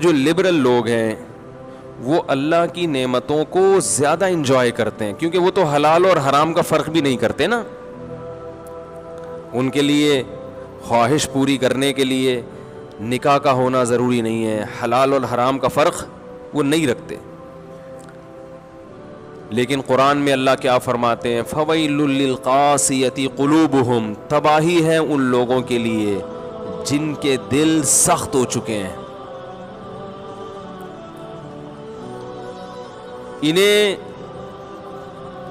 جو لبرل لوگ ہیں وہ اللہ کی نعمتوں کو زیادہ انجوائے کرتے ہیں، کیونکہ وہ تو حلال اور حرام کا فرق بھی نہیں کرتے نا. ان کے لیے خواہش پوری کرنے کے لیے نکاح کا ہونا ضروری نہیں ہے، حلال اور حرام کا فرق وہ نہیں رکھتے. لیکن قرآن میں اللہ کیا فرماتے ہیں؟ فَوَيْلٌ لِّلْقَاسِيَةِ قُلُوبُهُمْ، تباہی ہے ان لوگوں کے لیے جن کے دل سخت ہو چکے ہیں. انہیں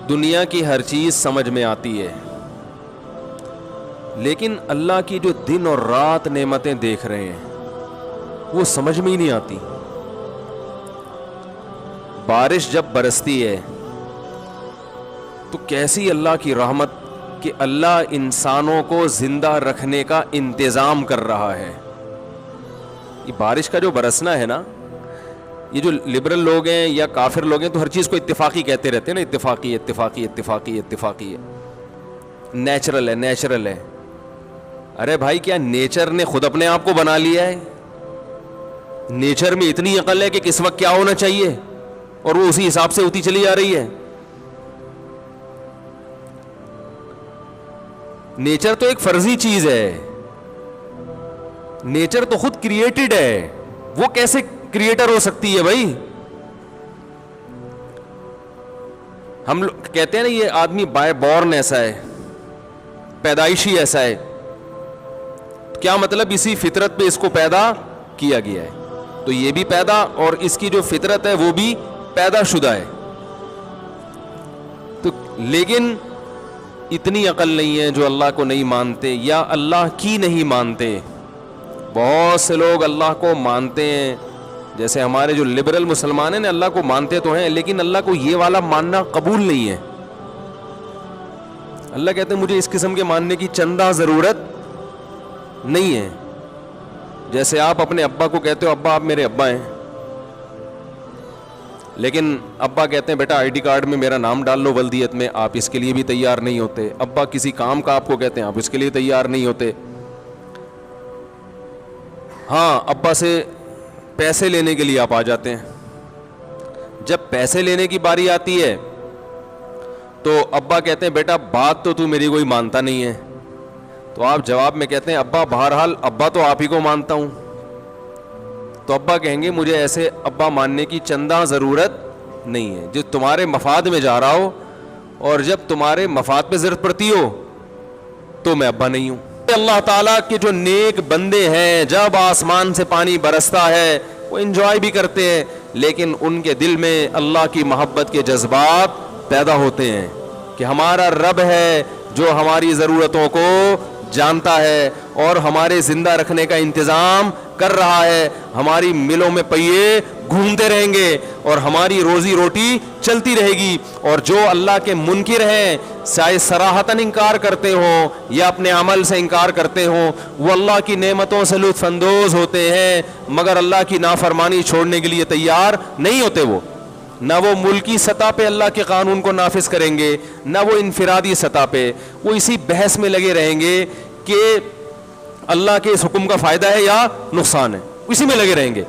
دنیا کی ہر چیز سمجھ میں آتی ہے، لیکن اللہ کی جو دن اور رات نعمتیں دیکھ رہے ہیں وہ سمجھ میں ہی نہیں آتی. بارش جب برستی ہے تو کیسی اللہ کی رحمت کہ اللہ انسانوں کو زندہ رکھنے کا انتظام کر رہا ہے. یہ بارش کا جو برسنا ہے نا، یہ جو لبرل لوگ ہیں یا کافر لوگ ہیں تو ہر چیز کو اتفاقی کہتے رہتے ہیں نا، اتفاقی اتفاقی اتفاقی اتفاقی ہے، نیچرل ہے نیچرل ہے. ارے بھائی، کیا نیچر نے خود اپنے آپ کو بنا لیا ہے؟ نیچر میں اتنی عقل ہے کہ کس وقت کیا ہونا چاہیے اور وہ اسی حساب سے ہوتی چلی جا رہی ہے. نیچر تو ایک فرضی چیز ہے، نیچر تو خود کریٹڈ ہے، وہ کیسے کریٹر ہو سکتی ہے بھائی؟ ہم لوگ کہتے ہیں نا یہ آدمی بائی بورن ایسا ہے، پیدائشی ایسا ہے. کیا مطلب؟ اسی فطرت پہ اس کو پیدا کیا گیا ہے. تو یہ بھی پیدا، اور اس کی جو فطرت ہے وہ بھی پیدا شدہ ہے. تو لیکن اتنی عقل نہیں ہے جو اللہ کو نہیں مانتے یا اللہ کی نہیں مانتے. بہت سے لوگ اللہ کو مانتے ہیں، جیسے ہمارے جو لبرل مسلمان ہیں اللہ کو مانتے تو ہیں لیکن اللہ کو یہ والا ماننا قبول نہیں ہے. اللہ کہتے ہیں مجھے اس قسم کے ماننے کی چندہ ضرورت نہیں ہے. جیسے آپ اپنے ابا کو کہتے ہو ابا آپ میرے ابا ہیں، لیکن ابا کہتے ہیں بیٹا آئی ڈی کارڈ میں میرا نام ڈال لو ولدیت میں، آپ اس کے لیے بھی تیار نہیں ہوتے. ابا کسی کام کا آپ کو کہتے ہیں، آپ اس کے لیے تیار نہیں ہوتے. ہاں، ابا سے پیسے لینے کے لیے آپ آ جاتے ہیں. جب پیسے لینے کی باری آتی ہے تو ابا کہتے ہیں بیٹا بات تو میری کوئی مانتا نہیں ہے. تو آپ جواب میں کہتے ہیں ابا بہرحال ابا تو آپ ہی کو مانتا ہوں. تو ابا کہیں گے مجھے ایسے ابا ماننے کی چندہ ضرورت نہیں ہے، جو تمہارے مفاد میں جا رہا ہو، اور جب تمہارے مفاد پہ ضرورت پڑتی ہو تو میں ابا نہیں ہوں. اللہ تعالیٰ کے جو نیک بندے ہیں جب آسمان سے پانی برستا ہے وہ انجوائے بھی کرتے ہیں، لیکن ان کے دل میں اللہ کی محبت کے جذبات پیدا ہوتے ہیں کہ ہمارا رب ہے جو ہماری ضرورتوں کو جانتا ہے اور ہمارے زندہ رکھنے کا انتظام کر رہا ہے. ہماری ملوں میں پہیے گھومتے رہیں گے اور ہماری روزی روٹی چلتی رہے گی. اور جو اللہ کے منکر ہیں، چاہے صراحتاً انکار کرتے ہوں یا اپنے عمل سے انکار کرتے ہوں، وہ اللہ کی نعمتوں سے لطف اندوز ہوتے ہیں مگر اللہ کی نافرمانی چھوڑنے کے لیے تیار نہیں ہوتے. وہ نہ وہ ملکی سطح پہ اللہ کے قانون کو نافذ کریں گے، نہ وہ انفرادی سطح پہ. وہ اسی بحث میں لگے رہیں گے کہ اللہ کے اس حکم کا فائدہ ہے یا نقصان ہے، اسی میں لگے رہیں گے.